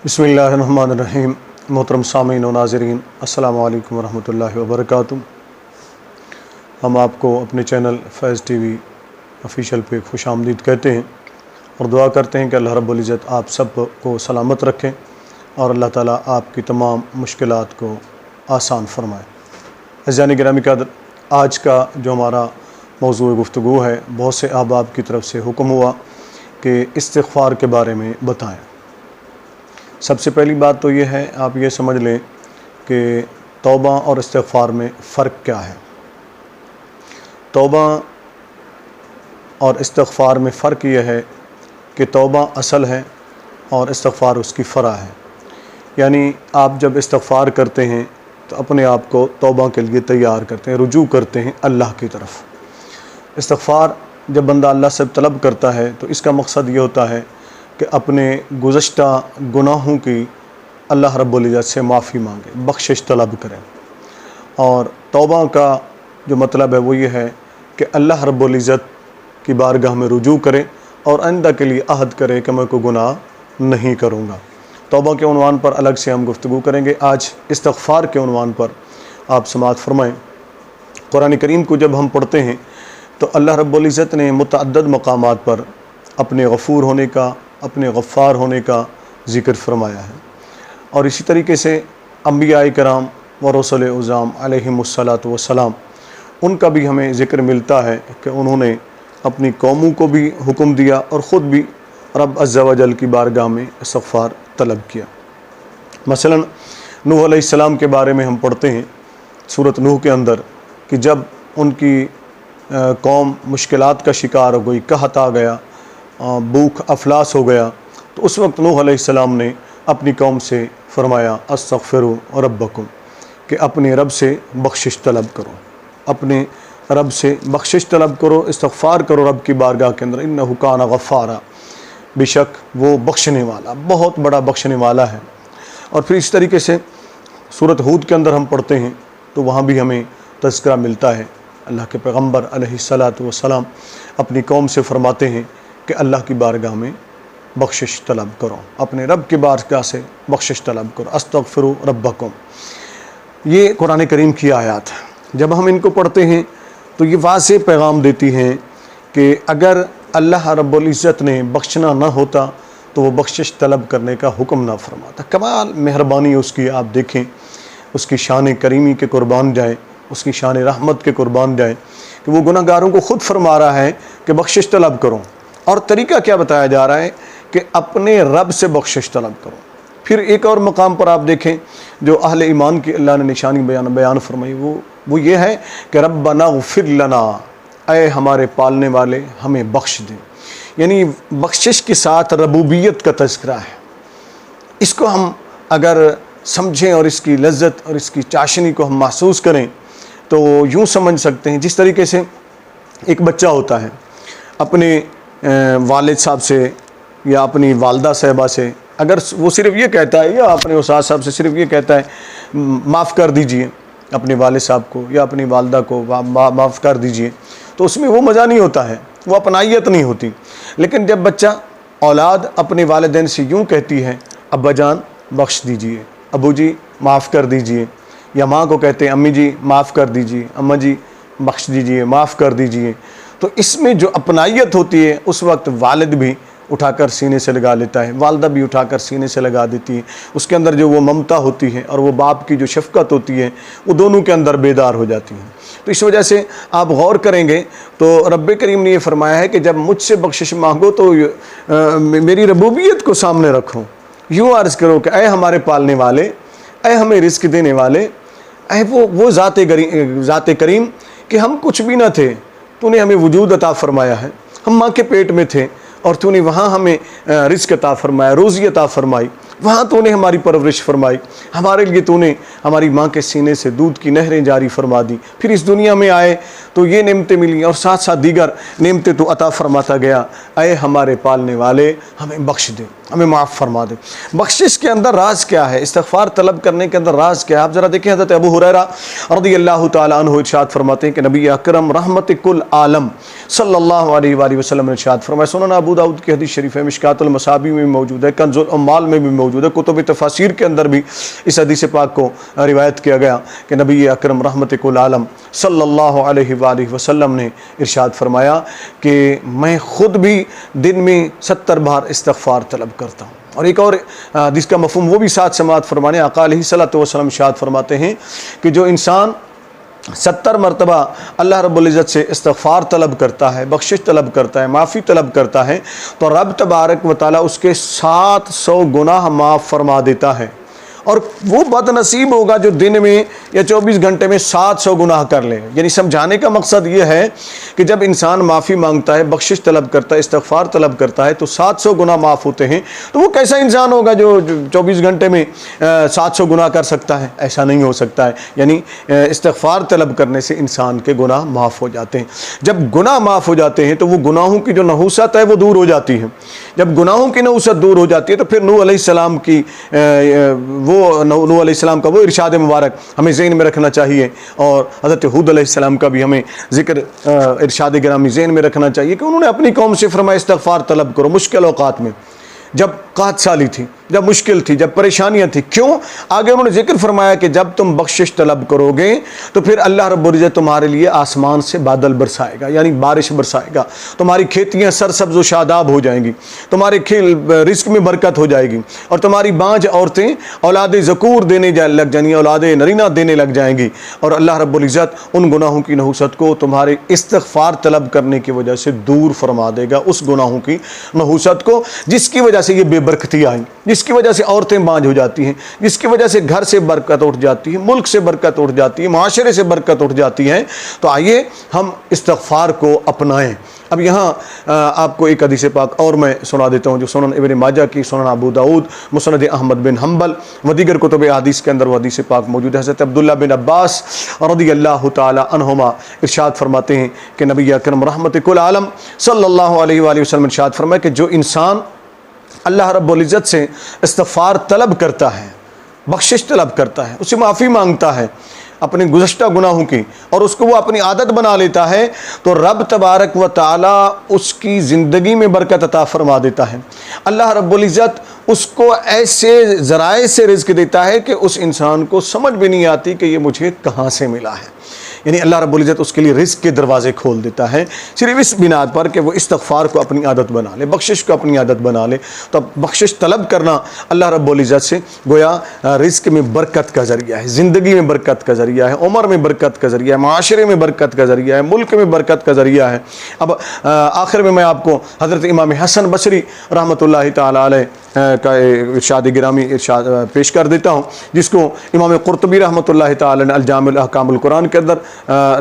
بسم اللہ الرحمن الرحیم۔ محترم سامعین و ناظرین، السلام علیکم ورحمۃ اللہ وبرکاتہ۔ ہم آپ کو اپنے چینل فیض ٹی وی آفیشیل پہ خوش آمدید کہتے ہیں اور دعا کرتے ہیں کہ اللہ رب العزت آپ سب کو سلامت رکھیں اور اللہ تعالیٰ آپ کی تمام مشکلات کو آسان فرمائے۔ عزیزان گرامی قدر، آج کا جو ہمارا موضوع گفتگو ہے، بہت سے احباب کی طرف سے حکم ہوا کہ استغفار کے بارے میں بتائیں۔ سب سے پہلی بات تو یہ ہے، آپ یہ سمجھ لیں کہ توبہ اور استغفار میں فرق کیا ہے۔ توبہ اور استغفار میں فرق یہ ہے کہ توبہ اصل ہے اور استغفار اس کی فرع ہے۔ یعنی آپ جب استغفار کرتے ہیں تو اپنے آپ کو توبہ کے لیے تیار کرتے ہیں، رجوع کرتے ہیں اللہ کی طرف۔ استغفار جب بندہ اللہ سے طلب کرتا ہے تو اس کا مقصد یہ ہوتا ہے کہ اپنے گزشتہ گناہوں کی اللہ رب العزت سے معافی مانگے، بخشش طلب کریں۔ اور توبہ کا جو مطلب ہے وہ یہ ہے کہ اللہ رب العزت کی بارگاہ میں رجوع کرے اور آئندہ کے لیے عہد کرے کہ میں کوئی گناہ نہیں کروں گا۔ توبہ کے عنوان پر الگ سے ہم گفتگو کریں گے، آج استغفار کے عنوان پر آپ سماعت فرمائیں۔ قرآن کریم کو جب ہم پڑھتے ہیں تو اللہ رب العزت نے متعدد مقامات پر اپنے غفور ہونے کا، اپنے غفار ہونے کا ذکر فرمایا ہے، اور اسی طریقے سے انبیاء کرام و رسول اعظام علیہم الصلاۃ والسلام، ان کا بھی ہمیں ذکر ملتا ہے کہ انہوں نے اپنی قوموں کو بھی حکم دیا اور خود بھی رب عز و جل کی بارگاہ میں استغفار طلب کیا۔ مثلا نوح علیہ السلام کے بارے میں ہم پڑھتے ہیں سورۃ نوح کے اندر کہ جب ان کی قوم مشکلات کا شکار ہو گئی، قحط آ گیا، بھوک افلاس ہو گیا، تو اس وقت نوح علیہ السلام نے اپنی قوم سے فرمایا استغفروا ربکم، کہ اپنے رب سے بخشش طلب کرو، اپنے رب سے بخشش طلب کرو، استغفار کرو رب کی بارگاہ کے اندر، انہ کان غفارا، بے شک وہ بخشنے والا، بہت بڑا بخشنے والا ہے۔ اور پھر اس طریقے سے سورۃ ہود کے اندر ہم پڑھتے ہیں تو وہاں بھی ہمیں تذکرہ ملتا ہے، اللہ کے پیغمبر علیہ الصلاۃ والسلام اپنی قوم سے فرماتے ہیں کہ اللہ کی بارگاہ میں بخشش طلب کرو، اپنے رب کی بارگاہ سے بخشش طلب کرو، استغفروا ربکم۔ یہ قرآن کریم کی آیات ہیں، جب ہم ان کو پڑھتے ہیں تو یہ واضح پیغام دیتی ہیں کہ اگر اللہ رب العزت نے بخشنا نہ ہوتا تو وہ بخشش طلب کرنے کا حکم نہ فرماتا۔ کمال مہربانی اس کی، آپ دیکھیں اس کی شان کریمی کے قربان جائیں، اس کی شان رحمت کے قربان جائیں کہ وہ گناہ گاروں کو خود فرما رہا ہے کہ بخشش طلب کرو، اور طریقہ کیا بتایا جا رہا ہے کہ اپنے رب سے بخشش طلب کرو۔ پھر ایک اور مقام پر آپ دیکھیں جو اہل ایمان کی اللہ نے نشانی بیان فرمائی، وہ یہ ہے کہ ربنا اغفر لنا، اے ہمارے پالنے والے ہمیں بخش دیں۔ یعنی بخشش کے ساتھ ربوبیت کا تذکرہ ہے۔ اس کو ہم اگر سمجھیں اور اس کی لذت اور اس کی چاشنی کو ہم محسوس کریں تو یوں سمجھ سکتے ہیں، جس طریقے سے ایک بچہ ہوتا ہے اپنے والد صاحب سے یا اپنی والدہ صاحبہ سے، اگر وہ صرف یہ کہتا ہے یا اپنے استاد صاحب سے صرف یہ کہتا ہے معاف کر دیجئے اپنے والد صاحب کو یا اپنی والدہ کو معاف کر دیجئے، تو اس میں وہ مزہ نہیں ہوتا ہے، وہ اپنائیت نہیں ہوتی۔ لیکن جب بچہ اولاد اپنے والدین سے یوں کہتی ہے ابا جان بخش دیجئے، ابو جی معاف کر دیجئے، یا ماں کو کہتے ہیں امی جی معاف کر دیجئے، اماں جی بخش دیجئے، معاف کر دیجئے، تو اس میں جو اپنائیت ہوتی ہے اس وقت والد بھی اٹھا کر سینے سے لگا لیتا ہے، والدہ بھی اٹھا کر سینے سے لگا دیتی ہے، اس کے اندر جو وہ ممتا ہوتی ہے اور وہ باپ کی جو شفقت ہوتی ہے وہ دونوں کے اندر بیدار ہو جاتی ہے۔ تو اس وجہ سے آپ غور کریں گے تو رب کریم نے یہ فرمایا ہے کہ جب مجھ سے بخشش مانگو تو میری ربوبیت کو سامنے رکھو، یوں عرض کرو کہ اے ہمارے پالنے والے، اے ہمیں رزق دینے والے، اے وہ ذات کریم کہ ہم کچھ بھی نہ تھے، تو نے ہمیں وجود عطا فرمایا ہے، ہم ماں کے پیٹ میں تھے اور تو نے وہاں ہمیں رزق عطا فرمایا، روزی عطا فرمائی، وہاں تو نے ہماری پرورش فرمائی، ہمارے لیے تو نے ہماری ماں کے سینے سے دودھ کی نہریں جاری فرما دی، پھر اس دنیا میں آئے تو یہ نعمتیں ملی اور ساتھ ساتھ دیگر نعمتیں تو عطا فرماتا گیا، اے ہمارے پالنے والے ہمیں بخش دے، ہمیں معاف فرما دے۔ بخشش کے اندر راز کیا ہے؟ استغفار طلب کرنے کے اندر راز کیا ہے؟ آپ ذرا دیکھیں، حضرت ابو ہریرہ رضی اللہ تعالیٰ عنہ ارشاد فرماتے ہیں کہ نبی اکرم رحمت کل عالم صلی اللہ علیہ وآلہ وسلم نے ارشاد فرمایا، سنن ابو داؤد کی حدیث شریف ہے، مشکات المصابیح میں بھی موجود ہے، کنز العمال میں بھی موجود ہے، کتب تفاسیر کے اندر بھی اس حدیث پاک کو روایت کیا گیا کہ نبی اکرم رحمت کل عالم صلی اللہ علیہ وآلہ وسلم نے ارشاد فرمایا کہ میں خود بھی دن میں 70 بار استغفار طلب کرتا ہوں۔ اور ایک اور حدیث کا مفہوم وہ بھی ساتھ سماعت فرمانے، آقا علیہ الصلوۃ والسلام ارشاد فرماتے ہیں کہ جو انسان 70 مرتبہ اللہ رب العزت سے استغفار طلب کرتا ہے، بخشش طلب کرتا ہے، معافی طلب کرتا ہے، تو رب تبارک و تعالیٰ اس کے 700 گناہ معاف فرما دیتا ہے۔ اور وہ بد نصیب ہوگا جو دن میں یا 24 گھنٹے میں 700 گناہ کر لے۔ یعنی سمجھانے کا مقصد یہ ہے کہ جب انسان معافی مانگتا ہے، بخشش طلب کرتا ہے، استغفار طلب کرتا ہے تو 700 گناہ معاف ہوتے ہیں۔ تو وہ کیسا انسان ہوگا جو 24 گھنٹے میں 700 گناہ کر سکتا ہے؟ ایسا نہیں ہو سکتا ہے۔ یعنی استغفار طلب کرنے سے انسان کے گناہ معاف ہو جاتے ہیں۔ جب گناہ معاف ہو جاتے ہیں تو وہ گناہوں کی جو نحوست ہے وہ دور ہو جاتی ہے۔ جب گناہوں کی نحوست دور ہو جاتی ہے تو پھر نوح علیہ السلام کی نوح علیہ السلام کا وہ ارشاد مبارک ہمیں ذہن میں رکھنا چاہیے، اور حضرت ہود علیہ السلام کا بھی ہمیں ذکر ارشاد گرامی ذہن میں رکھنا چاہیے کہ انہوں نے اپنی قوم سے فرمایا استغفار طلب کرو مشکل اوقات میں، جب قحط سالی تھی، جب مشکل تھی، جب پریشانیاں تھیں۔ کیوں؟ آگے انہوں نے ذکر فرمایا کہ جب تم بخشش طلب کرو گے تو پھر اللہ رب العزت تمہارے لیے آسمان سے بادل برسائے گا، یعنی بارش برسائے گا، تمہاری کھیتیاں سرسبز و شاداب ہو جائیں گی، تمہارے رزق میں برکت ہو جائے گی، اور تمہاری بانجھ عورتیں اولاد ذکور دینے لگ جائیں گی، اولاد نرینہ دینے لگ جائیں گی، اور اللہ رب العزت ان گناہوں کی نحوست کو تمہارے استغفار طلب کرنے کی وجہ سے دور فرما دے گا، اس گناہوں کی نحوست کو جس کی وجہ سے یہ بے برکتی آئی، جس کی وجہ سے عورتیں بانجھ ہو جاتی ہیں، جس کی وجہ سے گھر سے برکت اٹھ جاتی ہے، ملک سے برکت اٹھ جاتی ہے، معاشرے سے برکت اٹھ جاتی ہے۔ تو آئیے ہم استغفار کو اپنائیں۔ اب یہاں آپ کو ایک حدیث پاک اور میں سنا دیتا ہوں جو سنن ابن ماجہ کی، سنن ابو داؤد، مسند احمد بن حنبل و دیگر کتب حدیث کے اندر وہ حدیث پاک موجود ہے۔ حضرت عبداللہ بن عباس رضی اللہ تعالی عنہما ارشاد فرماتے ہیں کہ نبی اکرم رحمت کل عالم صلی اللہ علیہ وآلہ وسلم ارشاد فرمایا کہ جو انسان اللہ رب العزت سے استغفار طلب کرتا ہے، بخشش طلب کرتا ہے، اس سے معافی مانگتا ہے اپنے گزشتہ گناہوں کی، اور اس کو وہ اپنی عادت بنا لیتا ہے، تو رب تبارک و تعالی اس کی زندگی میں برکت عطا فرما دیتا ہے۔ اللہ رب العزت اس کو ایسے ذرائع سے رزق دیتا ہے کہ اس انسان کو سمجھ بھی نہیں آتی کہ یہ مجھے کہاں سے ملا ہے۔ یعنی اللہ رب العزت اس کے لیے رزق کے دروازے کھول دیتا ہے، صرف اس بنیاد پر کہ وہ استغفار کو اپنی عادت بنا لے، بخشش کو اپنی عادت بنا لے۔ تو بخشش طلب کرنا اللہ رب العزت سے گویا رزق میں برکت کا ذریعہ ہے، زندگی میں برکت کا ذریعہ ہے، عمر میں برکت کا ذریعہ ہے، معاشرے میں برکت کا ذریعہ ہے، ملک میں برکت کا ذریعہ ہے۔ اب آخر میں آپ کو حضرت امام حسن بصری رحمۃ اللہ تعالی علیہ کا ارشاد گرامی ارشاد پیش کر دیتا ہوں، جس کو امام قرطبی رحمۃ اللہ تعالی نے الجامع الاحکام القرآن کے اندر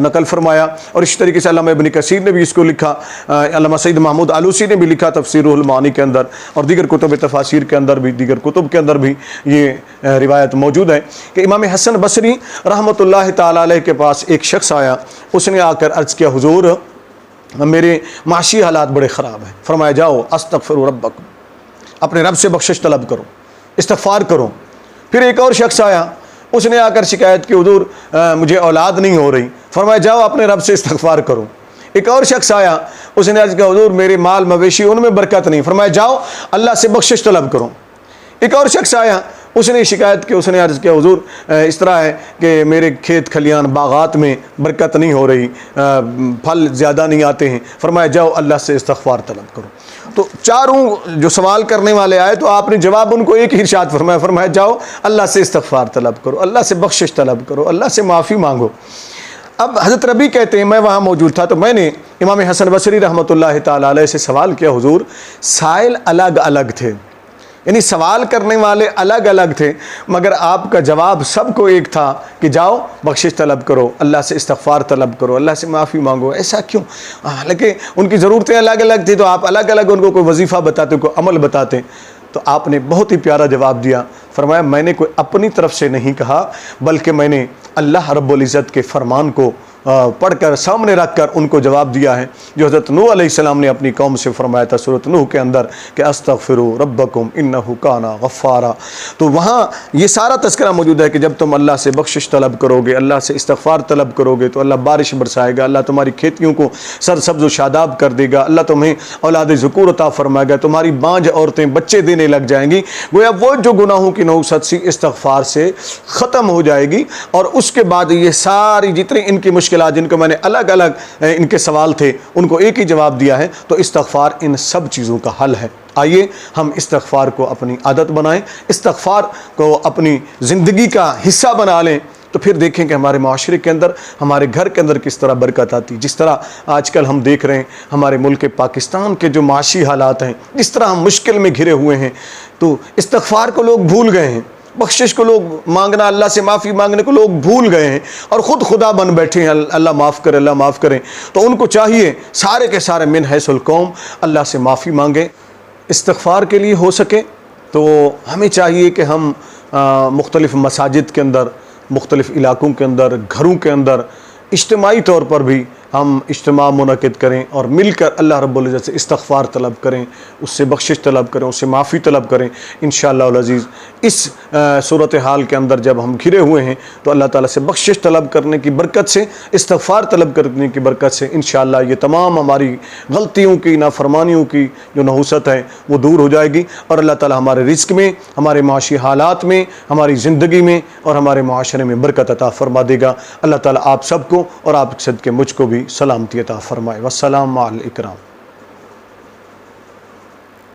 نقل فرمایا، اور اس طریقے سے علامہ ابن کثیر نے بھی اس کو لکھا، علامہ سید محمود آلوسی نے بھی لکھا تفسیر روح المعانی کے اندر، اور دیگر کتب تفاسیر کے اندر بھی، دیگر کتب کے اندر بھی یہ روایت موجود ہے کہ امام حسن بصری رحمۃ اللہ تعالی علیہ کے پاس ایک شخص آیا، اس نے آ کر عرض کیا حضور میرے معاشی حالات بڑے خراب ہیں، فرمایا جاؤ استغفروا ربکم، اپنے رب سے بخشش طلب کرو، استغفار کرو۔ پھر ایک اور شخص آیا، اس نے آ کر شکایت کی حضور مجھے اولاد نہیں ہو رہی، فرمایا جاؤ اپنے رب سے استغفار کرو۔ ایک اور شخص آیا، اس نے عرض کیا حضور میرے مال مویشی ان میں برکت نہیں، فرمایا جاؤ اللہ سے بخشش طلب کرو۔ ایک اور شخص آیا، اس نے شکایت کی، اس نے عرض کیا حضور اس طرح ہے کہ میرے کھیت کھلیان باغات میں برکت نہیں ہو رہی، پھل زیادہ نہیں آتے ہیں، فرمایا جاؤ اللہ سے استغفار طلب کرو۔ تو چاروں جو سوال کرنے والے آئے تو آپ نے جواب ان کو ایک ہی ارشاد فرمایا، فرمایا جاؤ اللہ سے استغفار طلب کرو، اللہ سے بخشش طلب کرو، اللہ سے معافی مانگو۔ اب حضرت ربی کہتے ہیں میں وہاں موجود تھا تو میں نے امام حسن بصری رحمۃ اللہ تعالی علیہ سے سوال کیا حضور سائل الگ الگ تھے، یعنی سوال کرنے والے الگ الگ تھے، مگر آپ کا جواب سب کو ایک تھا کہ جاؤ بخشش طلب کرو، اللہ سے استغفار طلب کرو، اللہ سے معافی مانگو۔ ایسا کیوں؟ حالانکہ ان کی ضرورتیں الگ الگ تھیں، تو آپ الگ الگ ان کو کوئی وظیفہ بتاتے، کوئی عمل بتاتے۔ تو آپ نے بہت ہی پیارا جواب دیا، فرمایا میں نے کوئی اپنی طرف سے نہیں کہا بلکہ میں نے اللہ رب العزت کے فرمان کو پڑھ کر سامنے رکھ کر ان کو جواب دیا ہے جو حضرت نوح علیہ السلام نے اپنی قوم سے فرمایا تھا سورۃ نوح کے اندر کہ استغفروا ربکم انہ کان غفارا۔ تو وہاں یہ سارا تذکرہ موجود ہے کہ جب تم اللہ سے بخشش طلب کرو گے، اللہ سے استغفار طلب کرو گے تو اللہ بارش برسائے گا، اللہ تمہاری کھیتیوں کو سرسبز و شاداب کر دے گا، اللہ تمہیں اولاد ذکور عطا فرمائے گا، تمہاری بانجھ عورتیں بچے دینے لگ جائیں گی۔ گویا وہ جو گناہوں کی نحوست سی استغفار سے ختم ہو جائے گی، اور اس کے بعد یہ ساری جتنی ان کی مشکلات جن کو میں نے الگ الگ ان کے سوال تھے ان کو ایک ہی جواب دیا ہے، تو استغفار ان سب چیزوں کا حل ہے۔ آئیے ہم استغفار کو اپنی عادت بنائیں، استغفار کو اپنی زندگی کا حصہ بنا لیں، تو پھر دیکھیں کہ ہمارے معاشرے کے اندر، ہمارے گھر کے اندر کس طرح برکت آتی۔ جس طرح آج کل ہم دیکھ رہے ہیں ہمارے ملک پاکستان کے جو معاشی حالات ہیں، جس طرح ہم مشکل میں گھرے ہوئے ہیں، تو استغفار کو لوگ بھول گئے ہیں، بخشش کو لوگ مانگنا، اللہ سے معافی مانگنے کو لوگ بھول گئے ہیں اور خود خدا بن بیٹھے ہیں، اللہ معاف کرے، اللہ معاف کرے۔ تو ان کو چاہیے سارے کے سارے من حیث القوم اللہ سے معافی مانگیں۔ استغفار کے لیے ہو سکے تو ہمیں چاہیے کہ ہم مختلف مساجد کے اندر، مختلف علاقوں کے اندر، گھروں کے اندر اجتماعی طور پر بھی ہم اجتماع منعقد کریں اور مل کر اللہ رب العزت سے استغفار طلب کریں، اس سے بخشش طلب کریں، اس سے معافی طلب کریں۔ انشاءاللہ العزیز اس صورتحال کے اندر جب ہم گھرے ہوئے ہیں تو اللہ تعالیٰ سے بخشش طلب کرنے کی برکت سے، استغفار طلب کرنے کی برکت سے انشاءاللہ یہ تمام ہماری غلطیوں کی، نافرمانیوں کی جو نحوست ہے وہ دور ہو جائے گی، اور اللہ تعالیٰ ہمارے رزق میں، ہمارے معاشی حالات میں، ہماری زندگی میں اور ہمارے معاشرے میں برکت عطا فرما دے گا۔ اللہ تعالیٰ آپ سب کو اور آپ صدقے مجھ کو بھی سلامتی عطا فرمائے۔ والسلام علیکم۔